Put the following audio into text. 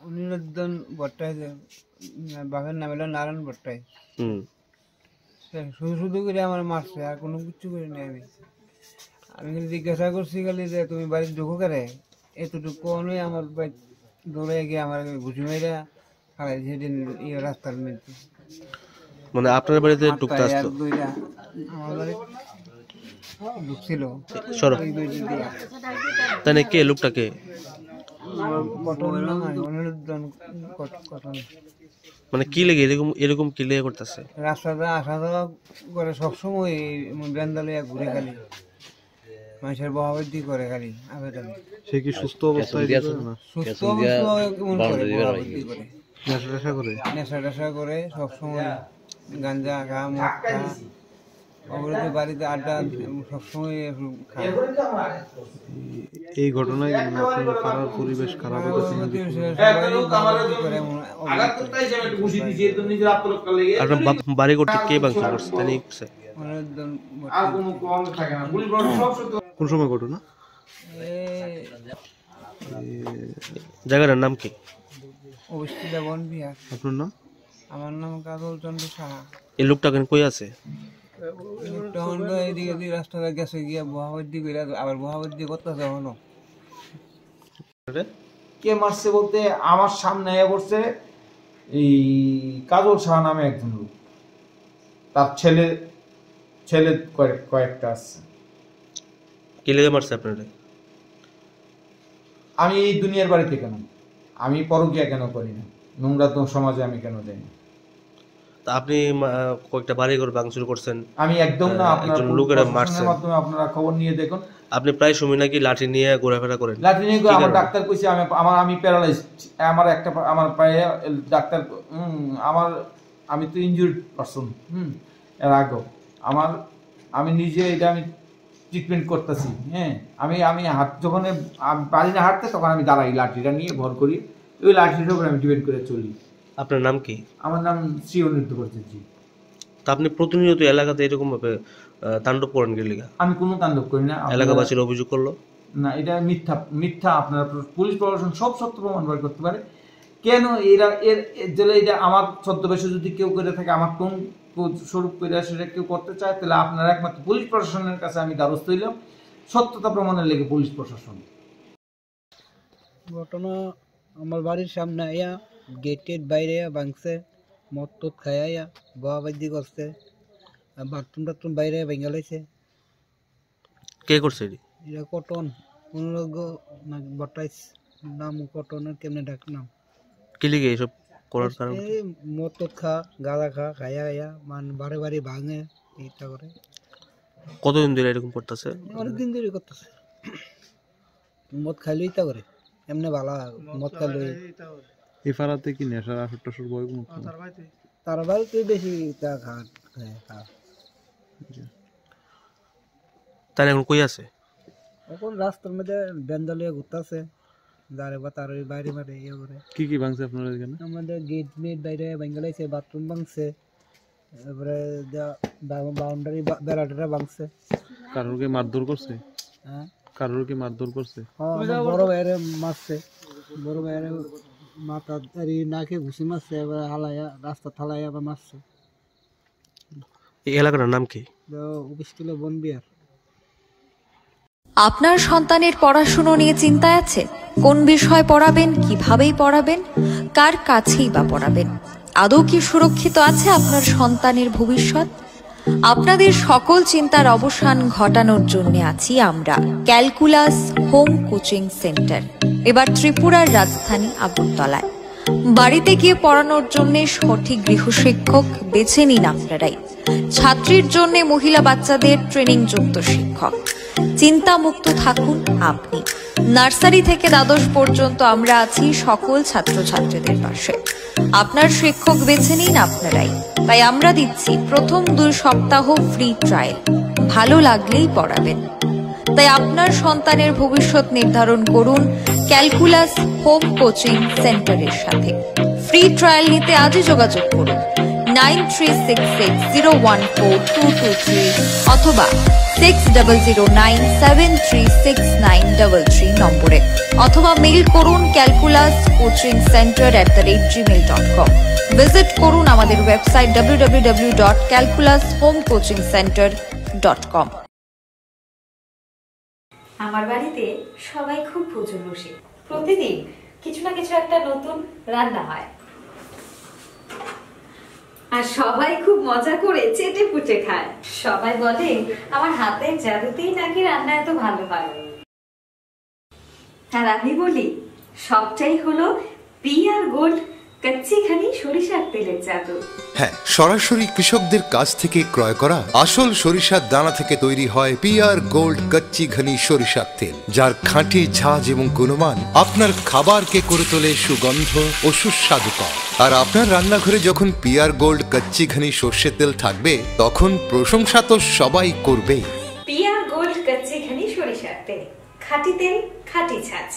অনিরুদ্ধন ভট্টাই, বাপের নাম হলো নারায়ণ ভট্টাই। শুধু শুধু করে আমার মারছে, আর কোনো কিছু করে নেই। আমি খালি জিজ্ঞাসা করছি খালি যে তুমি বাড়ির ঢুকো করে, এতটুকু অনুই আমার বাড়ি দৌড়ে গিয়ে আমার ঘুষি মেরে খালাই সেদিন রাস্তার মধ্যে। মানে আপনার বাড়িতে ঢুকতে আসতো? আমার বাড়ি ঢুকছিল। তাই কে লোকটাকে? অনিরুদ্ধন কটন। মানে কি লেগে এরকম কি লেগে করতেছে? রাস্তাতে আসা যাওয়া করে সবসময় বেন্দালিয়া ঘুরে খালি মানুষের বহাবদ্ধি করে খালি আবেদন। সে কি সুস্থ অবস্থায়? সুস্থ অবস্থা করে নেশা টেশা করে সবসময় গাঞ্জা খা, মদ খা, অবরোধে বাড়িতে আড্ডা সবসময় খায়। এই ঘটনায় আপনার পাড়ার পরিবেশ খারাপ হয়েছে? আপনার বাড়ি করতে কে ভাঙচুর করছে? তাই করছে? কোন সময় ঘটনা? জায়গাটার নাম কি? অবস্থিতা বন বিহার। আপনার নাম? আমার নাম কাজল চন্দ্র সাহা। এই লোকটা কেন কই আছে? এদিকে রাস্তাটা গেছে গিয়া বহাবদ্ধি করে আবার বহাবদ্ধি করতেছে এখনো। কে মারছে বলতে আমার সামনে পড়ছে এই কাজল সাহা নামে একজন লোক, তার ছেলে কয়েকটা আছে। কে লেগে মারছে আপনারা? আমি এই দুনিয়ার বাড়িতে কেন, আমি পরকীয়া কেন করি না, নোংরা তো সমাজে আমি কেন দেই না। তা আপনি কয়েকটা বাড়ি ঘর ভাঙচুর করছেন? আমি একদম না, আপনারা লোকেরা মারছে, মাধ্যমে আপনারা খবর নিয়ে দেখুন। আপনি প্রায় সময় নাকি লাঠি নিয়ে ঘোরাফেরা করেন? লাঠি নিয়ে আমার ডাক্তার কইছে আমি প্যারালাইজড, আমার পায়ে ডাক্তার আমি তো ইনজুর্ড পারসন। এর আগে আমি নিজে এটা আমি ট্রিটমেন্ট করতেছি। হ্যাঁ, আমি যখন পারি না হাঁটতে তখন আমি দাঁড়াই, লাঠিটা নিয়ে ভর করি, ওই লাঠিটার উপরে আমি ডিপেন্ড করে চলি। আপনার নাম কি? আমার নাম শ্রী অনিরুদ্ধ ভট্টাচার্য। তা আপনি প্রতিনিয়ত এলাকাতে এরকম ভাবে তাণ্ডব করেন কি লিগা? আমি কোনো তাণ্ডব করি না। এলাকাবাসীর অভিযোগ করলো না, এটা মিথ্যা। আপনার পুলিশ প্রশাসন সব সত্য প্রমাণ বার করতে পারে। কেন এটা আমার ছদ্মবেশে যদি কেউ করে থাকে, আমার কোন স্বরূপ করে সেটা কেউ করতে চায়, তাহলে আপনারা একমাত্র পুলিশ প্রশাসনের কাছে আমি দ্বারস্থ হইলাম, সত্যতা প্রমাণের লেগে পুলিশ প্রশাসন। ঘটনা আমার বাড়ির সামনে আইয়া গেটের বাইরে ভাঙছে, মদ টদ খাইয়া বহাবাদি করছে, বাথরুম টাথরুম বাইরে ভেঙে লাইছে। কে করছে এটা কটন অনুরাগ বটাইস নাম, কটনের কেমনে ডাক নাম। কি লিগে এসব করার কারণ? মদ টদ খা, গাঁদা খাইয়া বারে বারে ভাঙে, এইটা করে। কতদিন ধরে এরকম করতেছে? অনেকদিন ধরে করতেছে। মদ খাইলেই তা করে, এমনি ভালো মদ খাইলে। এই পাড়াতে কি নেশার আসর টাসর বয়? তার বাড়িতে বেশি তা খায়। তাই এখন কই আছে? এখন রাস্তার মধ্যে বেন্দালিয়া ঘুরতেছে, যারে বা তার বাইরে বাইরে ইয়ে করে। কি ভাঙছে আপনার এখানে? আমাদের গেট বাইরে ভেঙে লাইছে, বাথরুম ভাঙছে, তারপরে বাউন্ডারি বেড়াটা ভাঙছে। কারোরকে মারধর করছে? হ্যাঁ, কারোরকে মারধর করছে? বড় ভাইয়ের মারছে, বড় ভাইয়ের মাথা নাকে ঘুষি মারছে, এবার হালাইয়া রাস্তা থালাইয়া আবার মারছে। এই এলাকাটার নাম কি? অবস্থিত বন বিহার। আপনার সন্তানের পড়াশুনো নিয়ে চিন্তা আছে? কোন বিষয় পড়াবেন, কিভাবেই পড়াবেন, কার কাছেই বা পড়াবেন? আদৌ কি সুরক্ষিত আছে আপনার সন্তানের ভবিষ্যৎ? আপনাদের সকল চিন্তার অবসান ঘটানোর জন্য আছি আমরা, ক্যালকুলাস হোম কোচিং সেন্টার। এবার ত্রিপুরার রাজধানী আগরতলায়। বাড়িতে গিয়ে পড়ানোর জন্য সঠিক গৃহশিক্ষক বেছে নিন আপনারাই। ছাত্রীর জন্য মহিলা বাচ্চাদের ট্রেনিং যুক্ত শিক্ষক। চিন্তামুক্ত থাকুন আপনি। নার্সারি থেকে দ্বাদশ পর্যন্ত আমরা আছি সকল ছাত্রছাত্রীদের পাশে। আপনার শিক্ষক বেছে নিন আপনারাই। তাই আমরা দিচ্ছি প্রথম 2 সপ্তাহ ফ্রি ট্রায়াল, ভালো লাগলেই পড়াবেন। তাই আপনার সন্তানের ভবিষ্যৎ নির্ধারণ করুন ক্যালকুলাস হোম কোচিং সেন্টারের সাথে। ফ্রি ট্রায়াল নিতে আজই যোগাযোগ করুন 9366014223 অথবা 6009736933 নম্বরে, অথবা মেইল করুন calculuscoachingcenter@gmail.com। ভিজিট করুন আমাদের ওয়েবসাইট www.calculushomecoachingcenter.com। আমার বাড়িতে সবাই খুব ভোজন বসে, প্রতিদিন কিছু না কিছু একটা নতুন রান্না হয়, আর সবাই খুব মজা করে চেটে পুটে খায়। সবাই বলে আমার হাতের জাদুতেই নাকি রান্না এত ভালো হয়, আর আমি বলি সবটাই হলো পিআর গোল্ড কচ্চিঘানি সরিষার তেলের জাদু। হ্যাঁ, সরাসরি কৃষকদের কাছ থেকে ক্রয় করা আসল সরিষার দানা থেকে তৈরি হয় পিআর গোল্ড কচ্চি ঘনি সরিষার তেল, যার খাঁটি ঝাঁজ এবং গুণমান আপনার খাবারকে করে তোলে সুগন্ধ ও সুস্বাদুকর। আর আপনার রান্নাঘরে যখন পিআর গোল্ড কচ্চি ঘনি সর্ষের তেল থাকবে, তখন প্রশংসা তো সবাই করবে। পিআর গোল্ড কচ্চিঘানি সরিষার তেল, খাঁটি তেল, খাঁটি ছাঁচ।